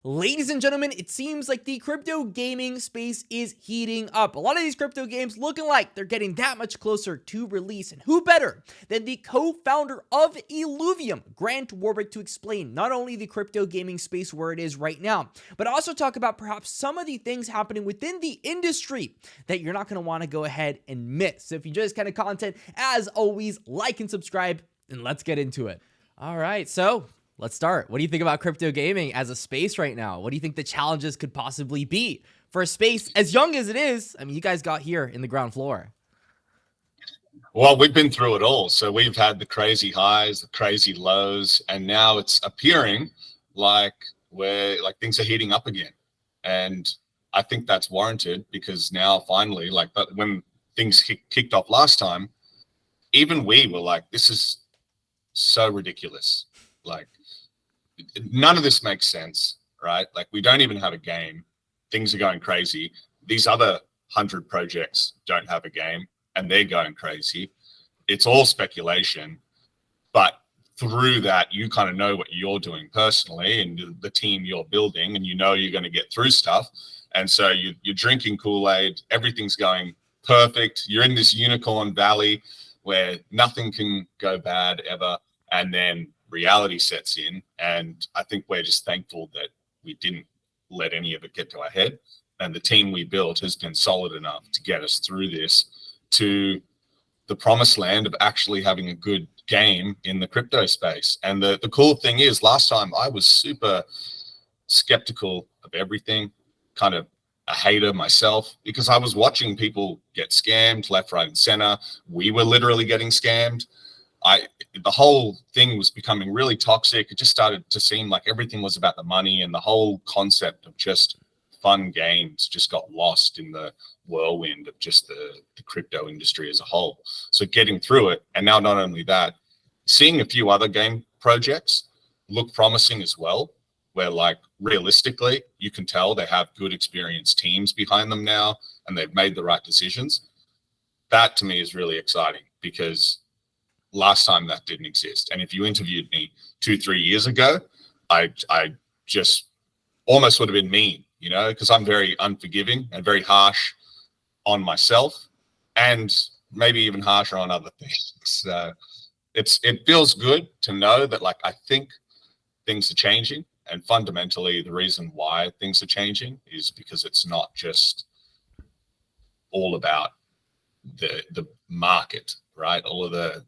Ladies and gentlemen, it seems like the crypto gaming space is heating up. A lot of these crypto games looking like they're getting that much closer to release. And who better than the co-founder of Illuvium, Grant Warwick, to explain not only the crypto gaming space where it is right now, but also talk about perhaps some of the things happening within the industry that you're not going to want to go ahead and miss. So if you enjoy this kind of content, as always, like and subscribe, and let's get into it. All right, so let's start. What do you think about crypto gaming as a space right now? What do you think the challenges could possibly be for a space as young as it is? I mean, you guys got here in the ground floor. Well, we've been through it all. So we've had the crazy highs, the crazy lows, and now it's appearing like things are heating up again. And I think that's warranted because now finally, but when things kicked off last time, even we were like, this is so ridiculous. Like, none of this makes sense, right? Like, we don't even have a game. Things are going crazy. These other 100 projects don't have a game and they're going crazy. It's all speculation, but through that, you kind of know what you're doing personally and the team you're building, and you know you're going to get through stuff. And so you're drinking Kool-Aid, everything's going perfect. You're in this unicorn valley where nothing can go bad ever. And then reality sets in, and I think we're just thankful that we didn't let any of it get to our head, and the team we built has been solid enough to get us through this to the promised land of actually having a good game in the crypto space. And the cool thing is, last time I was super skeptical of everything, kind of a hater myself, because I was watching people get scammed left, right, and center. We were literally getting scammed. The whole thing was becoming really toxic. It just started to seem like everything was about the money, and the whole concept of just fun games just got lost in the whirlwind of just the crypto industry as a whole. So getting through it, and now not only that, seeing a few other game projects look promising as well, where like realistically, you can tell they have good experienced teams behind them now, and they've made the right decisions. That to me is really exciting, because last time that didn't exist. And if you interviewed me 2-3 years ago, I just almost would have been mean, because I'm very unforgiving and very harsh on myself, and maybe even harsher on other things. So it feels good to know that, like, I think things are changing, and fundamentally the reason why things are changing is because it's not just all about the market, right? All of the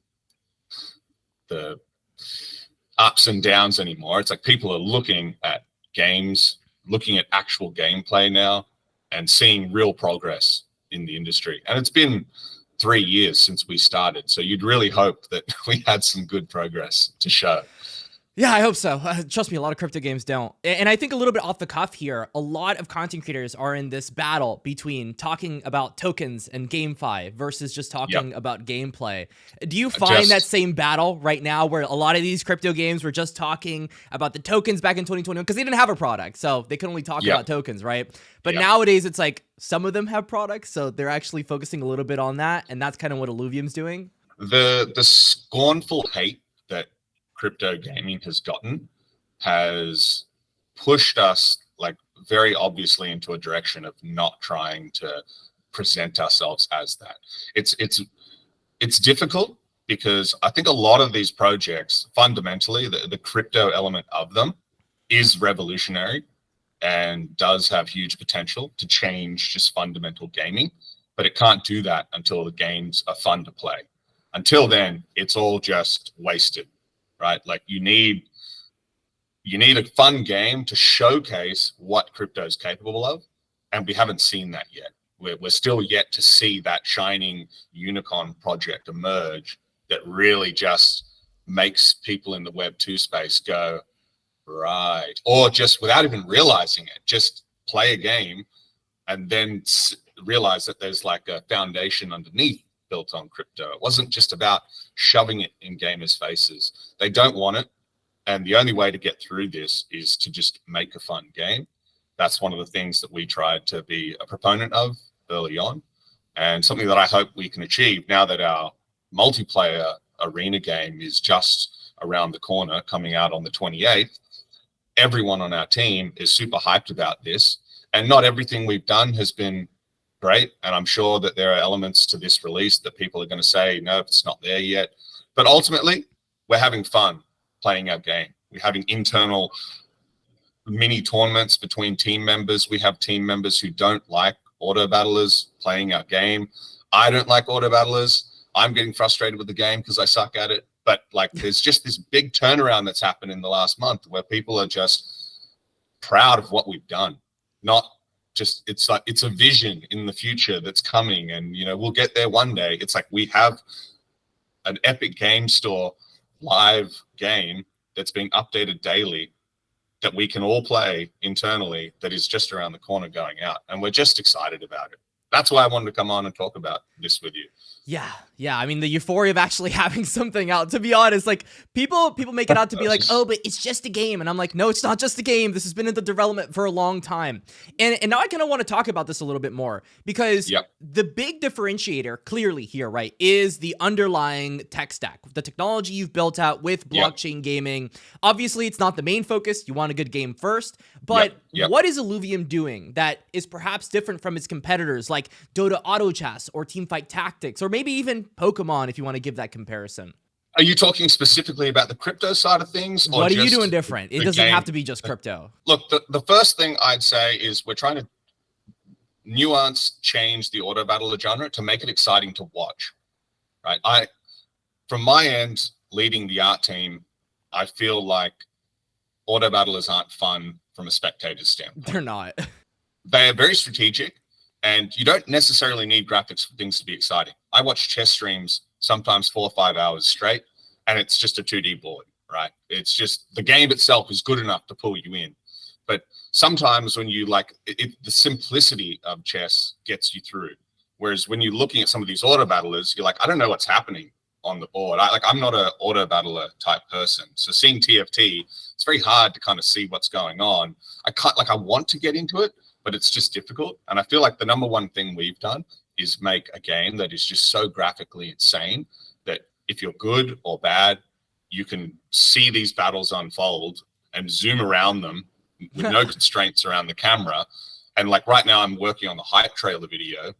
ups and downs anymore. It's like people are looking at games, looking at actual gameplay now, and seeing real progress in the industry. And it's been 3 years since we started, so you'd really hope that we had some good progress to show. Yeah, I hope so. Trust me, a lot of crypto games don't. And I think a little bit off the cuff here, a lot of content creators are in this battle between talking about tokens and GameFi versus just talking about gameplay. Do you find that same battle right now, where a lot of these crypto games were just talking about the tokens back in 2021 because they didn't have a product, so they could only talk about tokens, right? But nowadays it's like some of them have products, so they're actually focusing a little bit on that, and that's kind of what Illuvium's doing. The scornful hate that crypto gaming has gotten has pushed us, like, very obviously into a direction of not trying to present ourselves as that. It's difficult, because I think a lot of these projects, fundamentally, the crypto element of them is revolutionary and does have huge potential to change just fundamental gaming, but it can't do that until the games are fun to play. Until then, it's all just wasted. Right? Like, you need a fun game to showcase what crypto is capable of, and we haven't seen that yet. We're still yet to see that shining unicorn project emerge that really just makes people in the Web2 space go, right, or just without even realizing it, just play a game and then realize that there's like a foundation underneath built on crypto. It wasn't just about shoving it in gamers' faces. They don't want it, and the only way to get through this is to just make a fun game. That's one of the things that we tried to be a proponent of early on, and something that I hope we can achieve now that our multiplayer arena game is just around the corner, coming out on the 28th. everyone on our team is super hyped about this. And not everything we've done has been great. And I'm sure that there are elements to this release that people are going to say, no, it's not there yet. But ultimately, we're having fun playing our game. We're having internal mini tournaments between team members. We have team members who don't like auto battlers playing our game. I don't like auto battlers. I'm getting frustrated with the game because I suck at it. But like, there's just this big turnaround that's happened in the last month where people are just proud of what we've done. Not just, it's like, it's a vision in the future that's coming, and, you know, we'll get there one day. It's like, we have an Epic Game Store live game that's being updated daily that we can all play internally, that is just around the corner going out. And we're just excited about it. That's why I wanted to come on and talk about this with you. Yeah. I mean, the euphoria of actually having something out, to be honest, like people make it out to be like, oh, but it's just a game. And I'm like, no, it's not just a game. This has been in the development for a long time. And now I kind of want to talk about this a little bit more, because the big differentiator clearly here, right, is the underlying tech stack, the technology you've built out with blockchain gaming. Obviously, it's not the main focus. You want a good game first. But what is Illuvium doing that is perhaps different from its competitors like Dota Auto Chess or Teamfight Tactics, or maybe even Pokemon, if you want to give that comparison? Are you talking specifically about the crypto side of things? Or what are you doing different? It doesn't have to be just crypto. Look, the first thing I'd say is we're trying to change the auto battler genre to make it exciting to watch, right? From my end, leading the art team, I feel like auto battlers aren't fun from a spectator's standpoint. They're not. They are very strategic, and you don't necessarily need graphics for things to be exciting. I watch chess streams sometimes 4 or 5 hours straight, and it's just a 2D board, right? It's just, the game itself is good enough to pull you in. But sometimes when you like the simplicity of chess gets you through. Whereas when you're looking at some of these auto battlers, you're like, I don't know what's happening on the board. I'm not an auto battler type person. So seeing TFT, it's very hard to kind of see what's going on. I want to get into it, but it's just difficult. And I feel like the number one thing we've done is make a game that is just so graphically insane that if you're good or bad, you can see these battles unfold and zoom around them with no constraints around the camera. And like right now, I'm working on the hype trailer video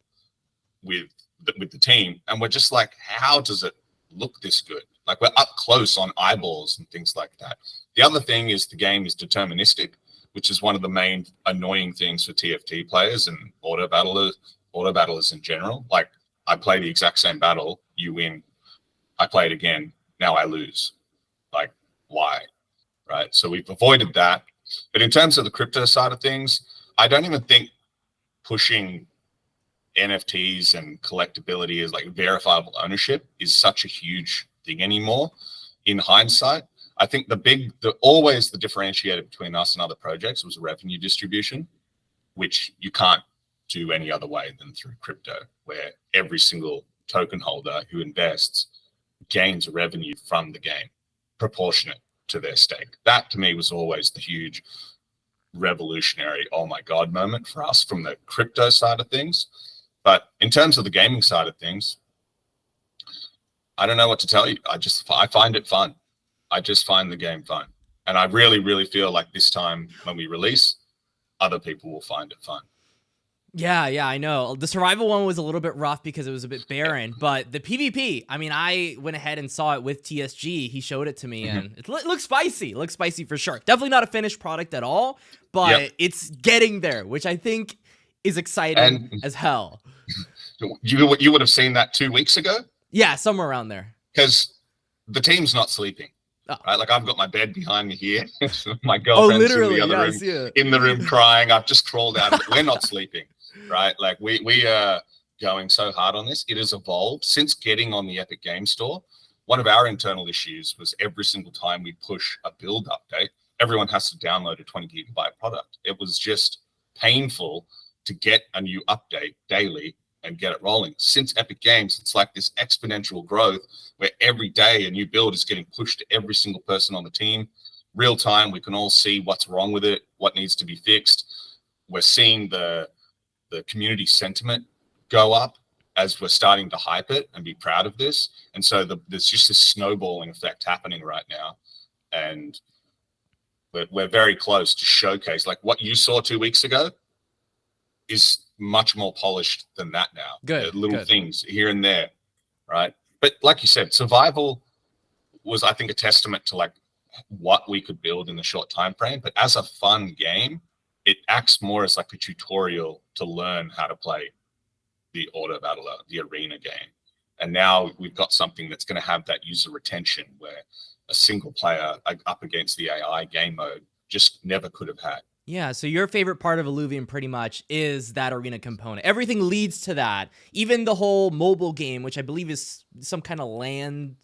with the team, and we're just like, how does it look this good? Like, we're up close on eyeballs and things like that. The other thing is the game is deterministic, which is one of the main annoying things for TFT players and auto battlers in general. Like, I play the exact same battle, you win, I play it again, now I lose. Like, why? Right? So we've avoided that. But in terms of the crypto side of things, I don't even think pushing NFTs and collectability as like verifiable ownership is such a huge thing anymore. In hindsight, I think always the differentiator between us and other projects was revenue distribution, which you can't do any other way than through crypto, where every single token holder who invests gains revenue from the game proportionate to their stake. That to me was always the huge revolutionary, oh my God moment for us from the crypto side of things. But in terms of the gaming side of things, I don't know what to tell you. I find it fun. I just find the game fun. And I really, really feel like this time when we release, other people will find it fun. Yeah, I know. The survival one was a little bit rough because it was a bit barren, but the PvP, I mean, I went ahead and saw it with TSG. He showed it to me, and it looks spicy. It looks spicy for sure. Definitely not a finished product at all, but it's getting there, which I think is exciting as hell. You would have seen that 2 weeks ago? Yeah, somewhere around there. Because the team's not sleeping. Oh. Right? Like, I've got my bed behind me here. My girlfriend's in the other room, in the room crying. I've just crawled out of it. We're not sleeping. Right? Like, we are going so hard on this. It has evolved since getting on the Epic Game Store. One of our internal issues was every single time we push a build update, everyone has to download a 20 gigabyte product. It was just painful to get a new update daily and get it rolling. Since Epic Games, it's like this exponential growth where every day a new build is getting pushed to every single person on the team. Real time, we can all see what's wrong with it, what needs to be fixed. We're seeing the community sentiment go up as we're starting to hype it and be proud of this. And so there's just this snowballing effect happening right now. And we're very close to showcase. Like what you saw 2 weeks ago is much more polished than that now. Good. Little Good. things here and there, right? But like you said, survival was, I think, a testament to like what we could build in the short time frame. But as a fun game, it acts more as like a tutorial to learn how to play the auto battler, the arena game. And now we've got something that's going to have that user retention where a single player up against the AI game mode just never could have had. Yeah, so your favorite part of Illuvium pretty much is that arena component. Everything leads to that. Even the whole mobile game, which I believe is some kind of land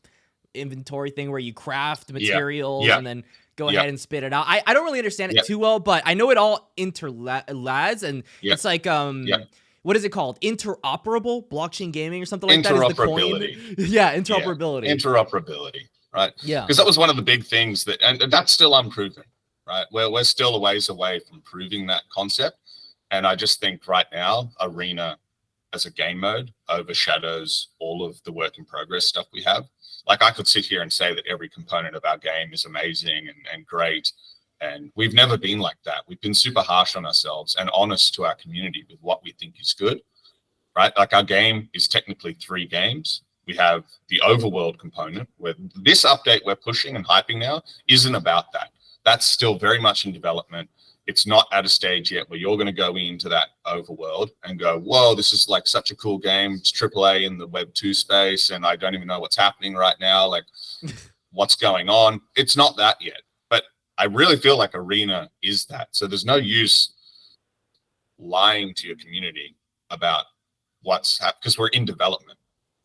inventory thing where you craft materials and then go ahead and spit it out. I don't really understand it too well, but I know it all interlads, and it's like what is it called? Interoperable blockchain gaming or something like that is the coin. Yeah, interoperability. Yeah. Interoperability, right? Yeah. Because that was one of the big things that, and that's still unproven, right? We're still a ways away from proving that concept. And I just think right now, Arena as a game mode overshadows all of the work in progress stuff we have. Like I could sit here and say that every component of our game is amazing and great. And we've never been like that. We've been super harsh on ourselves and honest to our community with what we think is good, right? Like our game is technically 3 games. We have the overworld component where this update we're pushing and hyping now isn't about that. That's still very much in development. It's not at a stage yet where you're going to go into that overworld and go, whoa, this is like such a cool game. It's AAA in the Web 2 space, and I don't even know what's happening right now. Like, what's going on? It's not that yet. But I really feel like Arena is that. So there's no use lying to your community about what's happening because we're in development,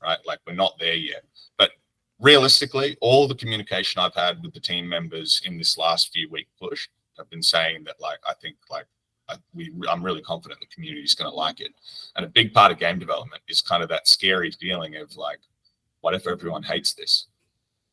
right? Like, we're not there yet. But realistically, all the communication I've had with the team members in this last few week push, I've been saying that, like, I think, like, I'm really confident the community is going to like it. And a big part of game development is kind of that scary feeling of, like, what if everyone hates this?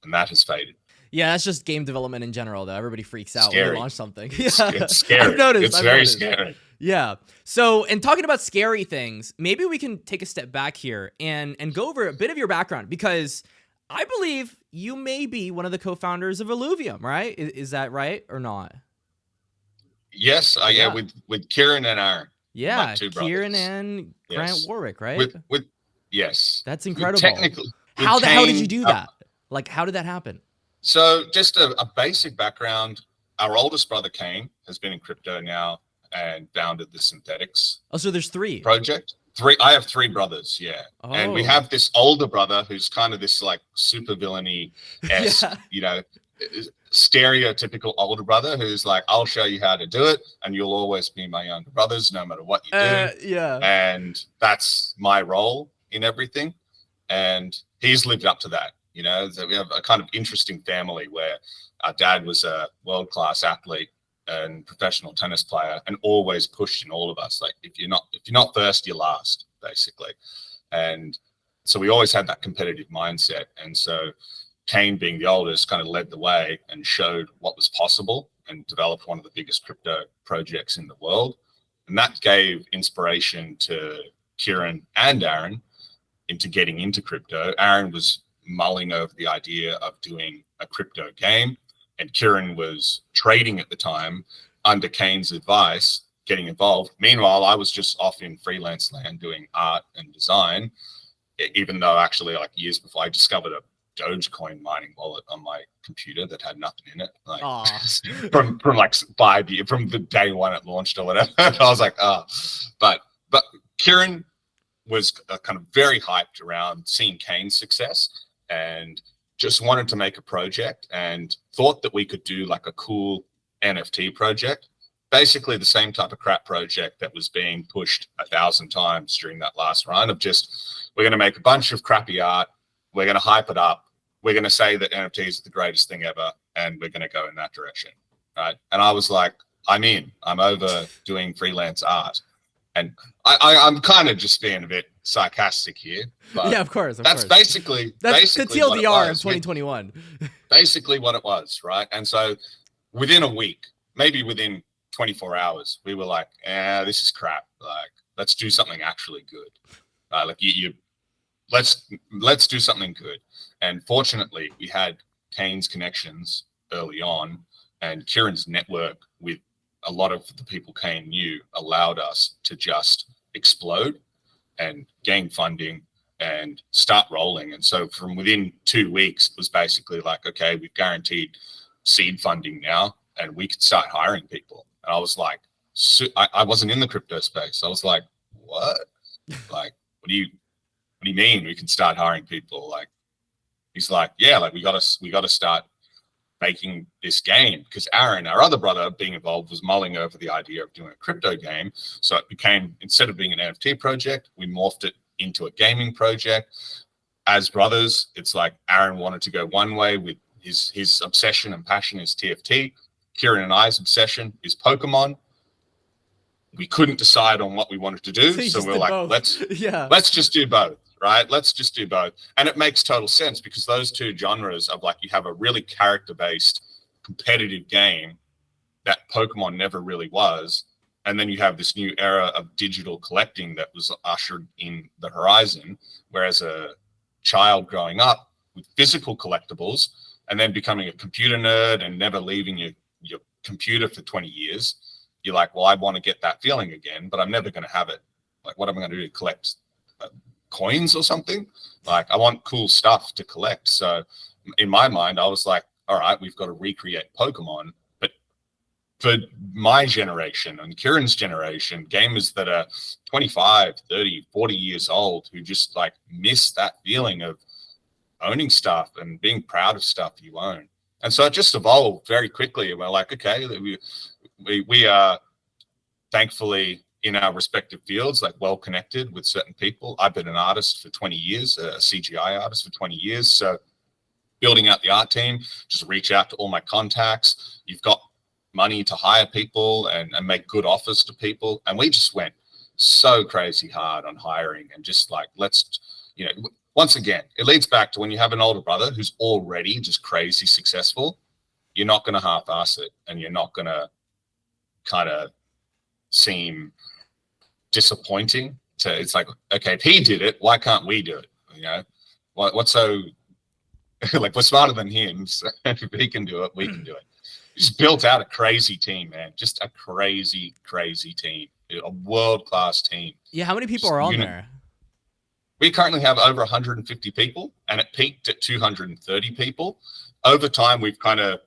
And that has faded. Yeah, that's just game development in general, though. Everybody freaks out when they launch something. It's scary. It's very scary. Yeah. So, and talking about scary things, maybe we can take a step back here and go over a bit of your background, because I believe you may be one of the co-founders of Illuvium, right? Is that right or not? Yes, with Kieran and Aaron. Yeah, Kieran and Grant Warwick, right? Yes. That's incredible. Technically, how did you do that? Like, how did that happen? So just a basic background. Our oldest brother, Kane, has been in crypto now and founded the Synthetics. Oh, so there's 3 project. 3. I have 3 brothers. Yeah. Oh. And we have this older brother who's kind of this like super villainy, you know, stereotypical older brother who's like, I'll show you how to do it, and you'll always be my younger brothers no matter what you do. Yeah. And that's my role in everything. And he's lived up to that. You know, so we have a kind of interesting family where our dad was a world-class athlete and professional tennis player, and always pushed in all of us, like, if you're not first, you're last, basically. And so we always had that competitive mindset. And so Kane, being the oldest, kind of led the way and showed what was possible and developed one of the biggest crypto projects in the world. And that gave inspiration to Kieran and Aaron into getting into crypto. Aaron was mulling over the idea of doing a crypto game, and Kieran was trading at the time under Kane's advice, getting involved. Meanwhile, I was just off in freelance land doing art and design, even though actually, like, years before, I discovered a Dogecoin mining wallet on my computer that had nothing in it, like from like 5 years from the day one it launched or whatever. I was like, but Kieran was kind of very hyped around seeing Kane's success and just wanted to make a project and thought that we could do like a cool NFT project, basically the same type of crap project that was being pushed 1,000 times during that last run of just, we're going to make a bunch of crappy art, we're going to hype it up, we're going to say that NFTs are the greatest thing ever, and we're going to go in that direction, right? And I was like, I'm over doing freelance art. And I'm kind of just being a bit sarcastic here, but yeah, of course. That's basically the TLDR of 2021. Basically what it was, right? And so within a week, maybe within 24 hours, we were like, this is crap. Like, let's do something actually good. Let's do something good. And fortunately, we had Kane's connections early on, And Kieran's network with a lot of the people Kane knew allowed us to just explode and gain funding and start rolling. And so from within 2 weeks, it was basically like, okay, we've guaranteed seed funding now and we could start hiring people. And I was like, I wasn't in the crypto space. I was like, what? Like, what do you mean we can start hiring people? Like, he's like, yeah, like we got to start making this game, because Aaron, our other brother, being involved, was mulling over the idea of doing a crypto game. So it became, instead of being an NFT project, we morphed it into a gaming project. As brothers, it's like Aaron wanted to go one way with his obsession and passion is TFT. Kieran and I's obsession is Pokemon. We couldn't decide on what we wanted to do, so we're like, let's just do both. Right? Let's just do both. And it makes total sense, because those two genres of, like, you have a really character-based competitive game that Pokemon never really was. And then you have this new era of digital collecting that was ushered in the horizon. Whereas a child growing up with physical collectibles and then becoming a computer nerd and never leaving your computer for 20 years, you're like, well, I want to get that feeling again, but I'm never going to have it. Like, what am I going to do? Collect coins or something? Like, I want cool stuff to collect. So in my mind, I was like, all right, we've got to recreate Pokemon. But for my generation and Kieran's generation, gamers that are 25, 30, 40 years old, who just like miss that feeling of owning stuff and being proud of stuff you own. And so it just evolved very quickly. And we're like, okay, we are thankfully in our respective fields, like, well connected with certain people. I've been an artist for 20 years, a CGI artist for 20 years. So building out the art team, just reach out to all my contacts. You've got money to hire people and make good offers to people. And we just went so crazy hard on hiring and just like, let's, once again, it leads back to when you have an older brother who's already just crazy successful, you're not going to half-ass it, and you're not going to kind of seem disappointing. So it's like, okay, if he did it, why can't we do it? What's so like, we're smarter than him, so if he can do it, we can do it. Just built out a crazy team, man. Just a crazy team, a world-class team. Yeah, how many people are on there? We currently have over 150 people, and it peaked at 230 people. Over time, we've kind of,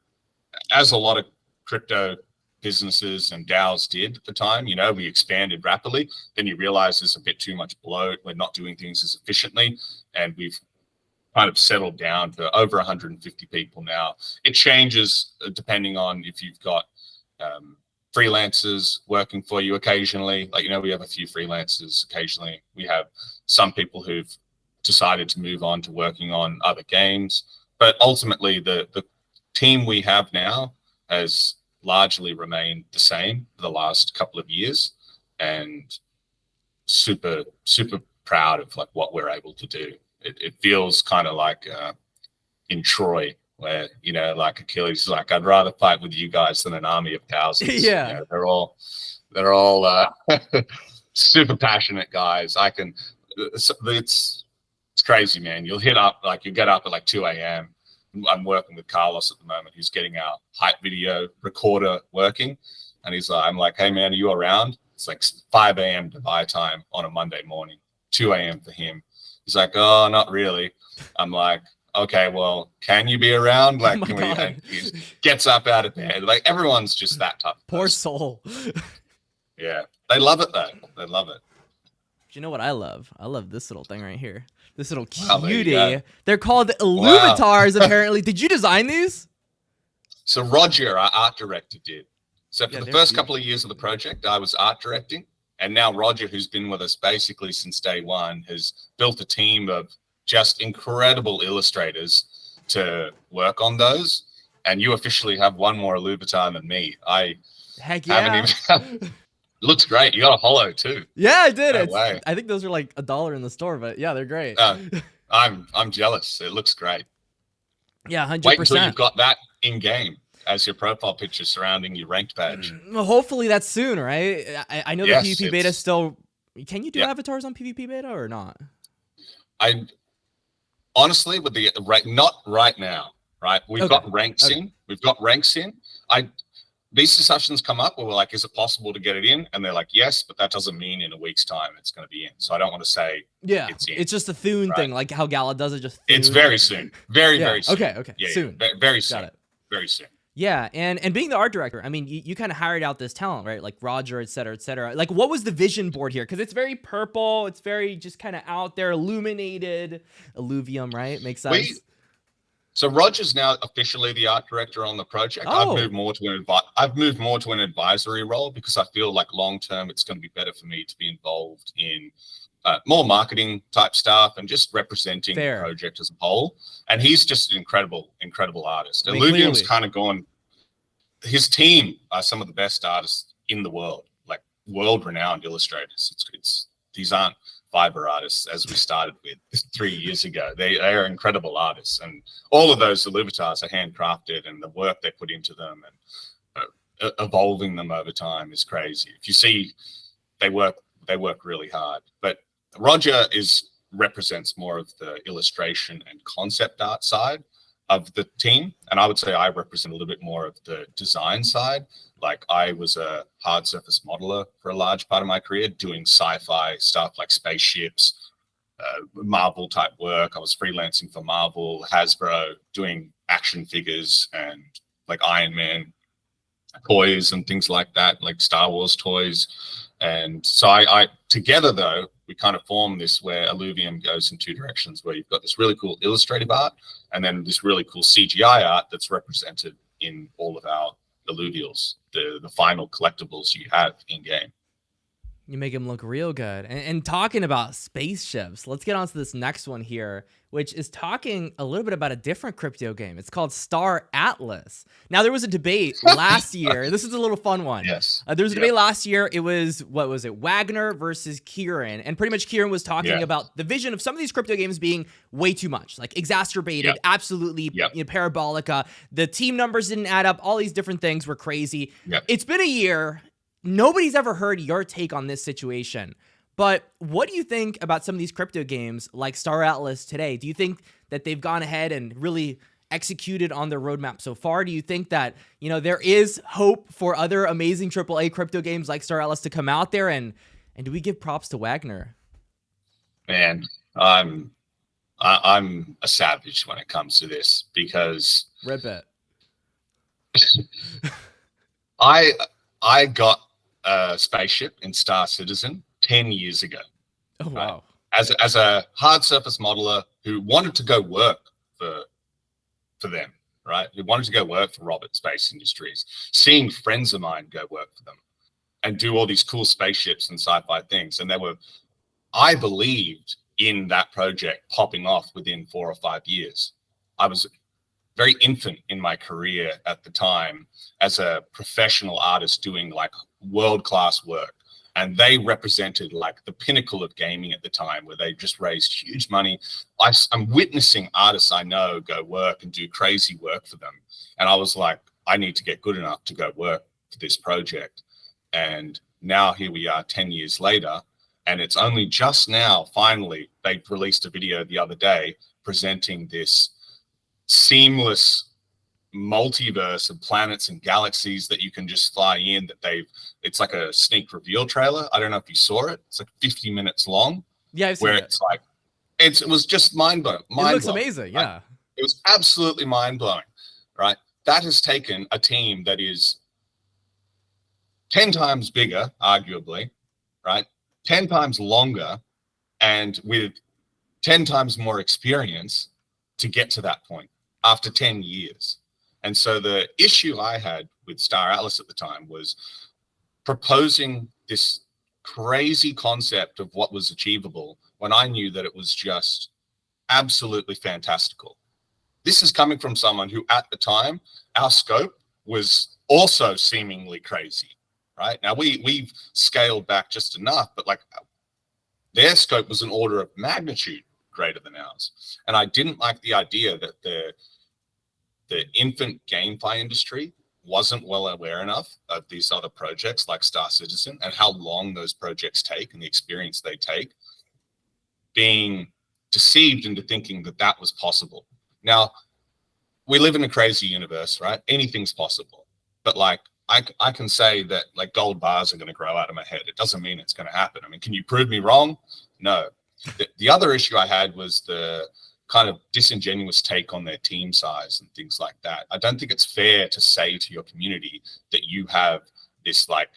as a lot of crypto businesses and DAOs did at the time, we expanded rapidly. Then you realize there's a bit too much bloat. We're not doing things as efficiently. And we've kind of settled down to over 150 people now. It changes depending on if you've got freelancers working for you occasionally. Like, we have a few freelancers occasionally. We have some people who've decided to move on to working on other games. But ultimately, the team we have now has largely remained the same for the last couple of years, and super proud of like what we're able to do. It feels kind of like in Troy, where like Achilles is like, I'd rather fight with you guys than an army of thousands. Yeah, they're all super passionate guys. It's crazy, man. You get up at like 2 a.m. I'm working with Carlos at the moment. He's getting our hype video recorder working. And I'm like, hey, man, are you around? It's like 5 a.m. Dubai time on a Monday morning, 2 a.m. for him. He's like, oh, not really. I'm like, okay, well, can you be around? Like, can we? And he gets up out of bed. Like, everyone's just that type of Poor person. soul. Yeah. They love it, though. They love it. Do you know what I love? I love this little thing right here. This little Wow, cutie. They're called Illuvitars, apparently. Did you design these? So Roger, our art director, did. So for the first beautiful. couple of years of the project, I was art directing. And now Roger, who's been with us basically since day one, has built a team of just incredible illustrators to work on those. And you officially have one more Illuvitar than me. Heck yeah. Haven't even... It looks great. You got a holo too. Yeah, I did. No way. I think those are like $1 in the store, but yeah, they're great. I'm jealous. It looks great. Yeah, 100%. Wait until you've got that in game as your profile picture surrounding your ranked badge. Well, hopefully that's soon, right? I know the PvP beta still. Can you do avatars on PvP beta or not? I honestly, with the not right now, right? We've got ranks in. We've got ranks in. these discussions come up where we're like, is it possible to get it in? And they're like, yes, but that doesn't mean in a week's time it's going to be in. So I don't want to say it's in. It's just a Thune thing, like how Gala does it. Just Thune. It's very soon, very soon. Okay, soon, very soon, got it, very soon. Yeah, and being the art director, I mean, you kind of hired out this talent, right? Like Roger, et cetera, et cetera. Like, what was the vision board here? Because it's very purple, it's very just kind of out there, illuminated, Illuvium, right? Makes sense. So Roger's now officially the art director on the project. Oh. I've moved more to an advisory role because I feel like long term it's going to be better for me to be involved in more marketing type stuff and just representing the project as a whole. And he's just an incredible artist. Illuvium's kind of gone. His team are some of the best artists in the world, like world-renowned illustrators. These aren't fiber artists as we started with 3 years ago. They are incredible artists, and all of those Illuvitas are handcrafted, and the work they put into them and evolving them over time is crazy. If you see, they work really hard. But Roger represents more of the illustration and concept art side of the team, and I would say I represent a little bit more of the design side. Like I was a hard surface modeler for a large part of my career, doing sci-fi stuff like spaceships, Marvel type work. I was freelancing for Marvel, Hasbro, doing action figures and like Iron Man toys and things like that, like Star Wars toys. And so I together though, we kind of form this where Illuvium goes in two directions, where you've got this really cool illustrative art and then this really cool CGI art that's represented in all of our Illuvials, the final collectibles you have in game. You make him look real good. And talking about spaceships, let's get on to this next one here, which is talking a little bit about a different crypto game. It's called Star Atlas. Now, there was a debate last year. This is a little fun one. Yes. There was a debate last year. It was, what was it, Wagner versus Kieran. And pretty much Kieran was talking about the vision of some of these crypto games being way too much, like exacerbated, absolutely parabolic. The team numbers didn't add up. All these different things were crazy. It's been a year. Nobody's ever heard your take on this situation, but what do you think about some of these crypto games like Star Atlas today? Do you think that they've gone ahead and really executed on their roadmap so far? Do you think that, you know, there is hope for other amazing AAA crypto games like Star Atlas to come out there? And do we give props to Wagner? Man, I'm a savage when it comes to this because rip it. I got a spaceship in Star Citizen 10 years ago. Oh, wow. Right? As a hard surface modeler who wanted to go work for them, right? Who wanted to go work for Robert Space Industries, seeing friends of mine go work for them and do all these cool spaceships and sci-fi things. And I believed in that project popping off within 4 or 5 years. I was very infant in my career at the time as a professional artist doing like world-class work. And they represented like the pinnacle of gaming at the time, where they just raised huge money. I'm witnessing artists I know go work and do crazy work for them. And I was like, I need to get good enough to go work for this project. And now here we are 10 years later. And it's only just now, finally, they released a video the other day presenting this seamless multiverse of planets and galaxies that you can just fly in, it's like a sneak reveal trailer. I don't know if you saw it. It's like 50 minutes long. Yeah, I've seen where it. It's like, it was just mind-blowing. It looks amazing, yeah. It was absolutely mind-blowing, right? That has taken a team that is 10 times bigger, arguably, right? 10 times longer and with 10 times more experience to get to that point after 10 years. And so the issue I had with Star Atlas at the time was proposing this crazy concept of what was achievable when I knew that it was just absolutely fantastical. This is coming from someone who at the time, our scope was also seemingly crazy, right? Now we've scaled back just enough, but like their scope was an order of magnitude greater than ours. And I didn't like the idea that the infant GameFi industry wasn't well aware enough of these other projects like Star Citizen and how long those projects take and the experience they take, being deceived into thinking that that was possible. Now, we live in a crazy universe, right? Anything's possible. but like I can say that like gold bars are going to grow out of my head. It doesn't mean it's going to happen. I mean, can you prove me wrong? No. The other issue I had was the kind of disingenuous take on their team size and things like that. I don't think it's fair to say to your community that you have this like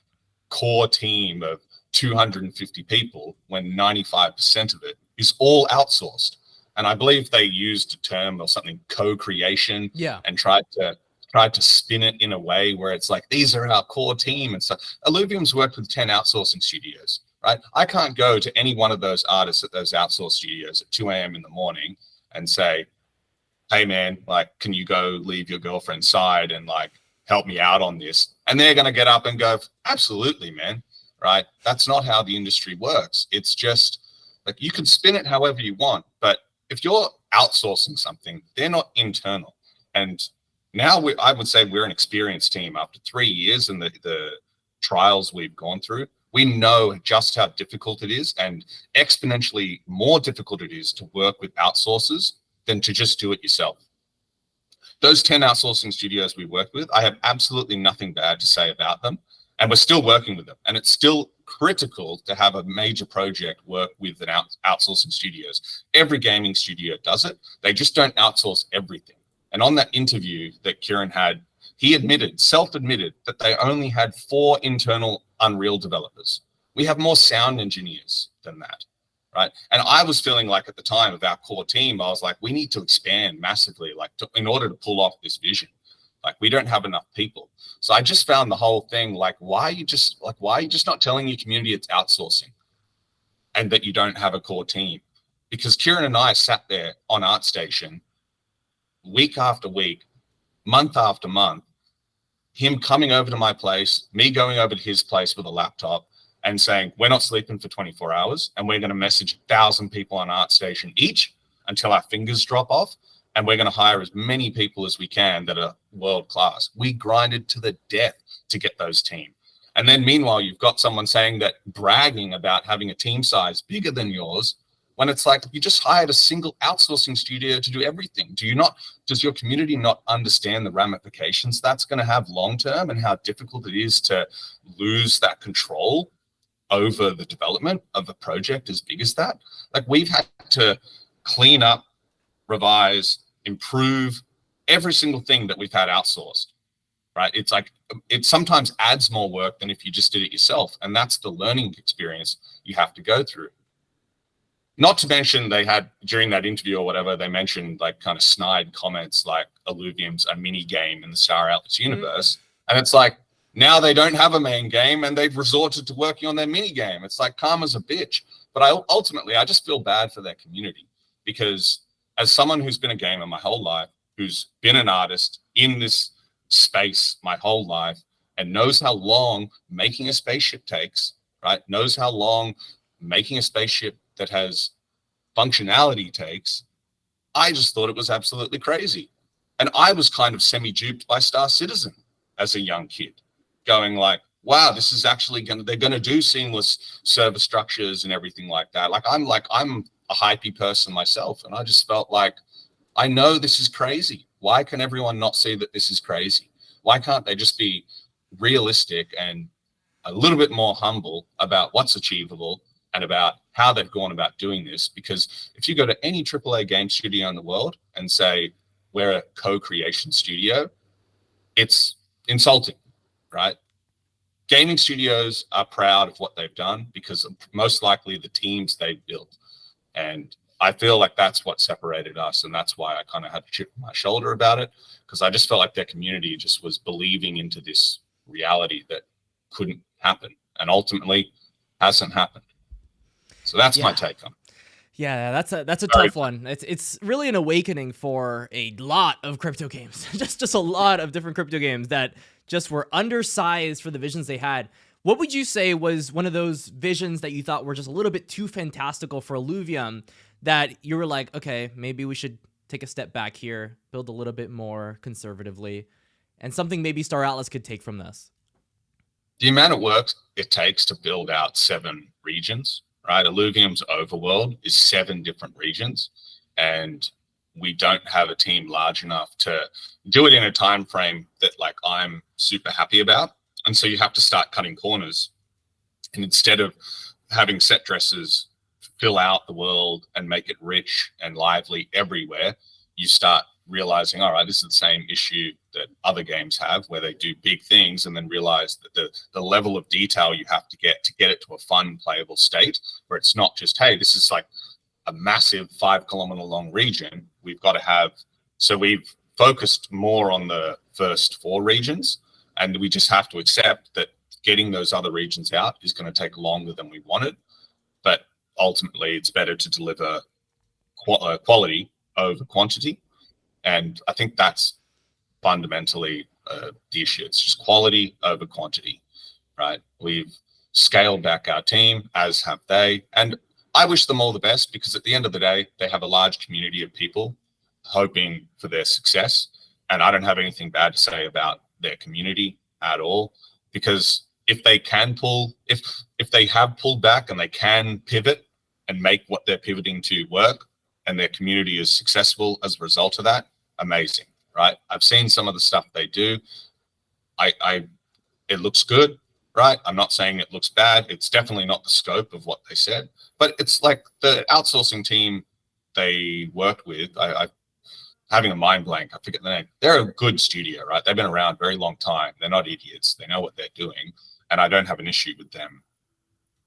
core team of 250 people when 95% of it is all outsourced. And I believe they used a term or something, co-creation, and tried to spin it in a way where it's like, these are our core team and stuff. Illuvium's worked with 10 outsourcing studios, right? I can't go to any one of those artists at those outsourced studios at 2 a.m. in the morning and say, hey man, like, can you go leave your girlfriend's side and like help me out on this? And they're going to get up and go, absolutely, man, right? That's not how the industry works. It's just like, you can spin it however you want, but if you're outsourcing something, they're not internal. And now I would say we're an experienced team. After 3 years and the trials we've gone through, we know just how difficult it is, and exponentially more difficult it is to work with outsourcers than to just do it yourself. Those 10 outsourcing studios we work with, I have absolutely nothing bad to say about them, and we're still working with them. And it's still critical to have a major project work with an outsourcing studios. Every gaming studio does it. They just don't outsource everything. And on that interview that Kieran had, he self-admitted that they only had 4 internal Unreal developers. We have more sound engineers than that, right? And I was feeling like at the time of our core team, I was like, we need to expand massively, like in order to pull off this vision. Like, we don't have enough people. So I just found the whole thing, like, why are you just not telling your community it's outsourcing and that you don't have a core team? Because Kieran and I sat there on ArtStation week after week, month after month, him coming over to my place, me going over to his place with a laptop and saying, we're not sleeping for 24 hours and we're going to message 1,000 people on ArtStation each until our fingers drop off. And we're going to hire as many people as we can that are world class. We grinded to the death to get those team. And then meanwhile, you've got someone saying that, bragging about having a team size bigger than yours, when it's like, you just hired a single outsourcing studio to do everything. Does your community not understand the ramifications that's going to have long-term and how difficult it is to lose that control over the development of a project as big as that? Like, we've had to clean up, revise, improve every single thing that we've had outsourced, right? It's like, it sometimes adds more work than if you just did it yourself. And that's the learning experience you have to go through. Not to mention, they had, during that interview or whatever, they mentioned like kind of snide comments like Illuvium's a mini game in the Star Atlas universe. And it's like, now they don't have a main game and they've resorted to working on their mini game. It's like, karma's a bitch. But ultimately, I just feel bad for their community, because as someone who's been a gamer my whole life, who's been an artist in this space my whole life, and knows how long making a spaceship takes, right? Knows how long making a spaceship that has functionality takes, I just thought it was absolutely crazy. And I was kind of semi-duped by Star Citizen as a young kid, going like, wow, this is actually they're gonna do seamless server structures and everything like that. I'm a hypey person myself, and I just felt like, I know this is crazy. Why can everyone not see that this is crazy? Why can't they just be realistic and a little bit more humble about what's achievable and about how they've gone about doing this? Because if you go to any AAA game studio in the world and say, we're a co-creation studio, it's insulting, right? Gaming studios are proud of what they've done because of most likely the teams they've built. And I feel like that's what separated us. And that's why I kind of had to chip my shoulder about it, because I just felt like their community just was believing into this reality that couldn't happen and ultimately hasn't happened. So that's my take on it. Yeah, that's a tough one. It's really an awakening for a lot of crypto games. just a lot of different crypto games that just were undersized for the visions they had. What would you say was one of those visions that you thought were just a little bit too fantastical for Illuvium, that you were like, okay, maybe we should take a step back here, build a little bit more conservatively, and something maybe Star Atlas could take from this? The amount of work it takes to build out 7 regions, right? Illuvium's overworld is 7 different regions. And we don't have a team large enough to do it in a time frame that like I'm super happy about. And so you have to start cutting corners. And instead of having set dressers fill out the world and make it rich and lively everywhere, you start realizing, all right, this is the same issue that other games have, where they do big things and then realize that the level of detail you have to get it to a fun, playable state, where it's not just, hey, this is like a massive 5-kilometer long region. We've got to have, so we've focused more on the first 4 regions, and we just have to accept that getting those other regions out is going to take longer than we wanted. But ultimately, it's better to deliver quality over quantity. And I think that's fundamentally the issue. It's just quality over quantity, right? We've scaled back our team, as have they. And I wish them all the best, because at the end of the day, they have a large community of people hoping for their success. And I don't have anything bad to say about their community at all, because if they can if they have pulled back and they can pivot and make what they're pivoting to work, and their community is successful as a result of that, amazing, right? I've seen some of the stuff they do. It looks good, right? I'm not saying it looks bad. It's definitely not the scope of what they said, but it's like the outsourcing team they worked with. I having a mind blank, I forget the name. They're a good studio, right? They've been around a very long time. They're not idiots. They know what they're doing. And I don't have an issue with them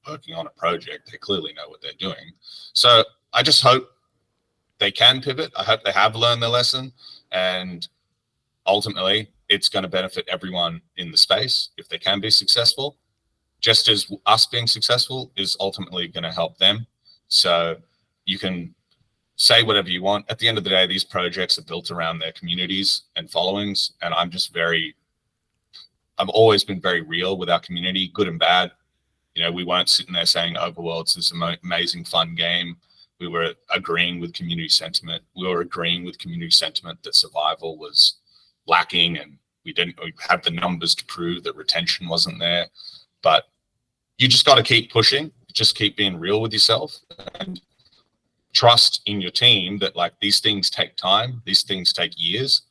working on a project. They clearly know what they're doing. So I just hope they can pivot. I hope they have learned their lesson. And ultimately, it's going to benefit everyone in the space if they can be successful, just as us being successful is ultimately going to help them. So you can say whatever you want. At the end of the day, these projects are built around their communities and followings. And I've always been very real with our community, good and bad. You know, we weren't sitting there saying Overworld's this amazing, fun game. We were agreeing with community sentiment. We were agreeing with community sentiment that survival was lacking, and we have the numbers to prove that retention wasn't there. But you just got to keep pushing, just keep being real with yourself, and trust in your team that like these things take time, these things take years,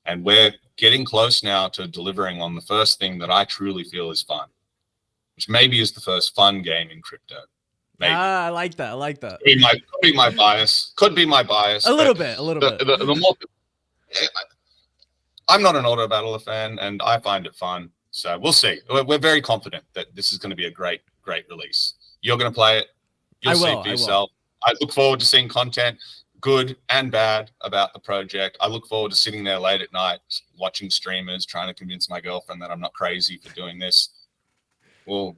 and we're getting close now to delivering on the first thing that I truly feel is fun, which maybe is the first fun game in crypto. Maybe. I like that. I like that. Could be my bias. Could be my bias. A little bit. The more, I'm not an auto battler fan, and I find it fun. So we'll see. We're very confident that this is going to be a great release. You're going to play it. You'll see it for yourself. I look forward to seeing content, good and bad, about the project. I look forward to sitting there late at night, watching streamers, trying to convince my girlfriend that I'm not crazy for doing this. We'll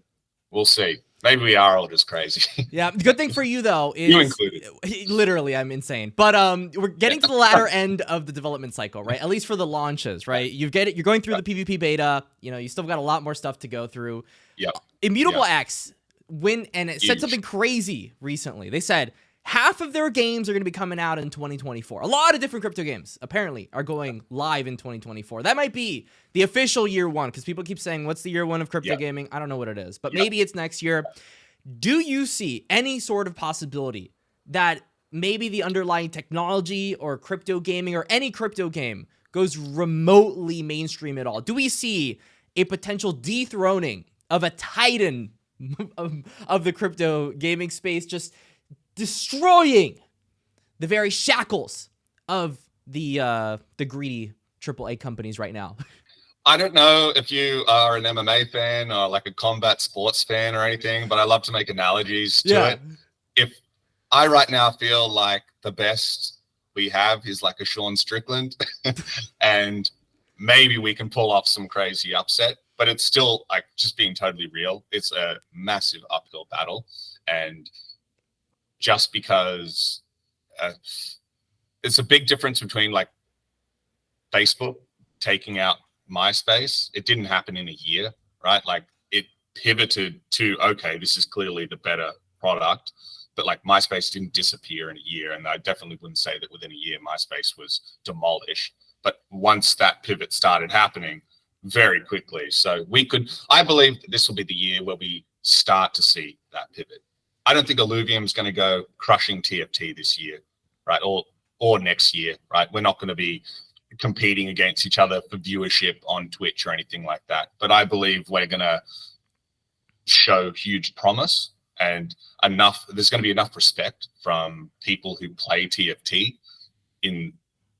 see. Maybe we are all just crazy. Yeah. The good thing for you though is you included. Literally, I'm insane. But we're getting to the latter end of the development cycle, right? At least for the launches, right? You're going through the PvP beta. You know, you still got a lot more stuff to go through. Yep. Immutable X it said something crazy recently. They said half of their games are going to be coming out in 2024. A lot of different crypto games apparently are going live in 2024. That might be the official year one, because people keep saying, what's the year one of crypto gaming? I don't know what it is, but maybe it's next year. Do you see any sort of possibility that maybe the underlying technology or crypto gaming or any crypto game goes remotely mainstream at all? Do we see a potential dethroning of a titan of the crypto gaming space, just destroying the very shackles of the greedy AAA companies right now? I don't know if you are an MMA fan or like a combat sports fan or anything, but I love to make analogies to it. If I right now feel like the best we have is like a Sean Strickland, and maybe we can pull off some crazy upset, but it's still, like, just being totally real, it's a massive uphill battle. And just because it's a big difference between like Facebook taking out MySpace. It didn't happen in a year, right? Like, it pivoted to, okay, this is clearly the better product, but like MySpace didn't disappear in a year. And I definitely wouldn't say that within a year MySpace was demolished, but once that pivot started happening very quickly. So I believe that this will be the year where we start to see that pivot. I don't think Illuvium is going to go crushing TFT this year, right? Or or next year, right? We're not going to be competing against each other for viewership on Twitch or anything like that. But I believe we're going to show huge promise, and there's going to be enough respect from people who play TFT in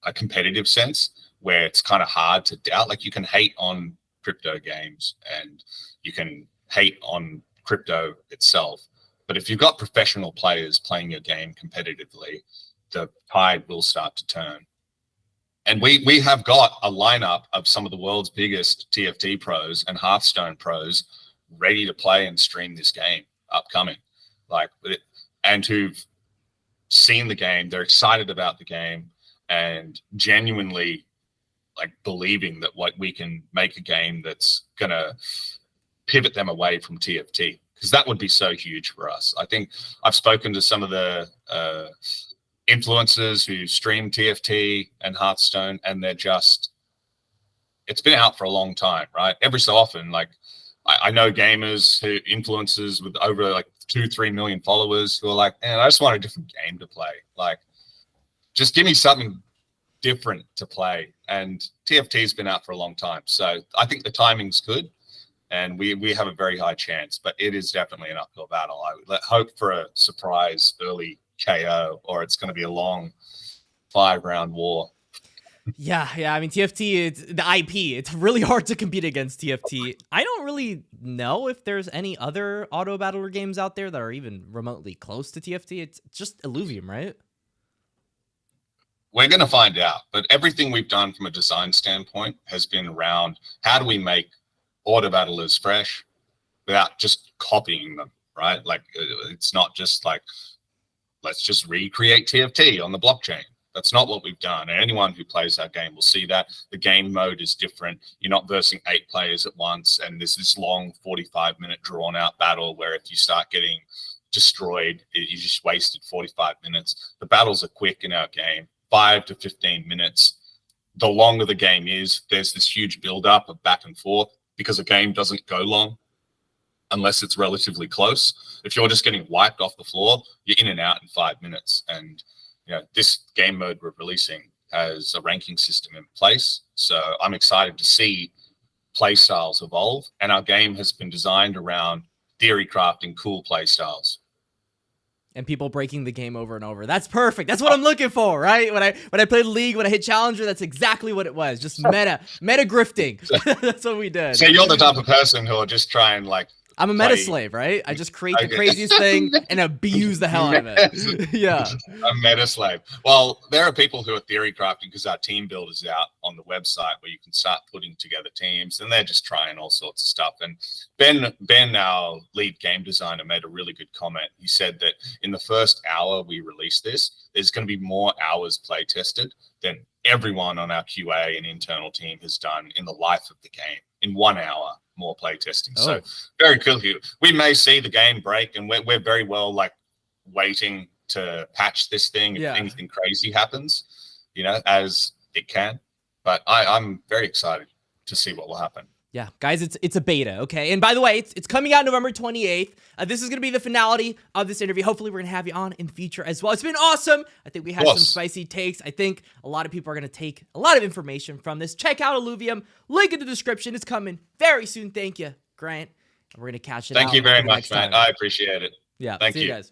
a competitive sense where it's kind of hard to doubt. Like, you can hate on crypto games and you can hate on crypto itself, but if you've got professional players playing your game competitively, the tide will start to turn. And we have got a lineup of some of the world's biggest TFT pros and Hearthstone pros ready to play and stream this game upcoming, and who've seen the game, they're excited about the game, and genuinely believing that we can make a game that's gonna pivot them away from TFT, because that would be so huge for us. I think I've spoken to some of the influencers who stream TFT and Hearthstone, and it's been out for a long time, right? Every so often, I know gamers influencers with over 2-3 million followers who are like, man, I just want a different game to play. Just give me something different to play. And TFT's been out for a long time. So I think the timing's good, and we have a very high chance, but it is definitely an uphill battle. I would hope for a surprise early KO, or it's going to be a long 5-round war. Yeah. I mean, TFT, it's the IP. It's really hard to compete against TFT. I don't really know if there's any other auto battler games out there that are even remotely close to TFT. It's just Illuvium, right? We're going to find out, but everything we've done from a design standpoint has been around how do we make auto battlers fresh without just copying them, right? It's not just let's just recreate TFT on the blockchain. That's not what we've done. And anyone who plays our game will see that the game mode is different. You're not versing 8 players at once, and there's this long 45-minute drawn-out battle where if you start getting destroyed, you just wasted 45 minutes. The battles are quick in our game, 5 to 15 minutes. The longer the game is, there's this huge build-up of back and forth, because a game doesn't go long unless it's relatively close. If you're just getting wiped off the floor, you're in and out in 5 minutes. And this game mode we're releasing has a ranking system in place. So I'm excited to see play styles evolve. And our game has been designed around theory crafting cool play styles. And people breaking the game over and over. That's perfect. That's what I'm looking for, right? When I played League, when I hit Challenger, that's exactly what it was. Just meta grifting. That's what we did. So you're the type of person who will just try and I'm a meta slave, right? I just create the craziest thing and abuse the hell out of it. Yeah. A meta slave. Well, there are people who are theory crafting because our team builder's out on the website where you can start putting together teams, and they're just trying all sorts of stuff. And Ben, our lead game designer, made a really good comment. He said that in the first hour we release this, there's going to be more hours play tested than everyone on our QA and internal team has done in the life of the game. In 1 hour, more play testing. So very cool here. We may see the game break, and we're very well waiting to patch this thing if anything crazy happens, as it can. But I'm very excited to see what will happen. Yeah, guys, it's a beta, okay? And by the way, it's coming out November 28th. This is going to be the finality of this interview. Hopefully, we're going to have you on in the future as well. It's been awesome. I think we had some spicy takes. I think a lot of people are going to take a lot of information from this. Check out Illuvium. Link in the description. It's coming very soon. Thank you, Grant. And we're going to catch it out. Thank you very much, man. I appreciate it. Yeah, thank see you you guys.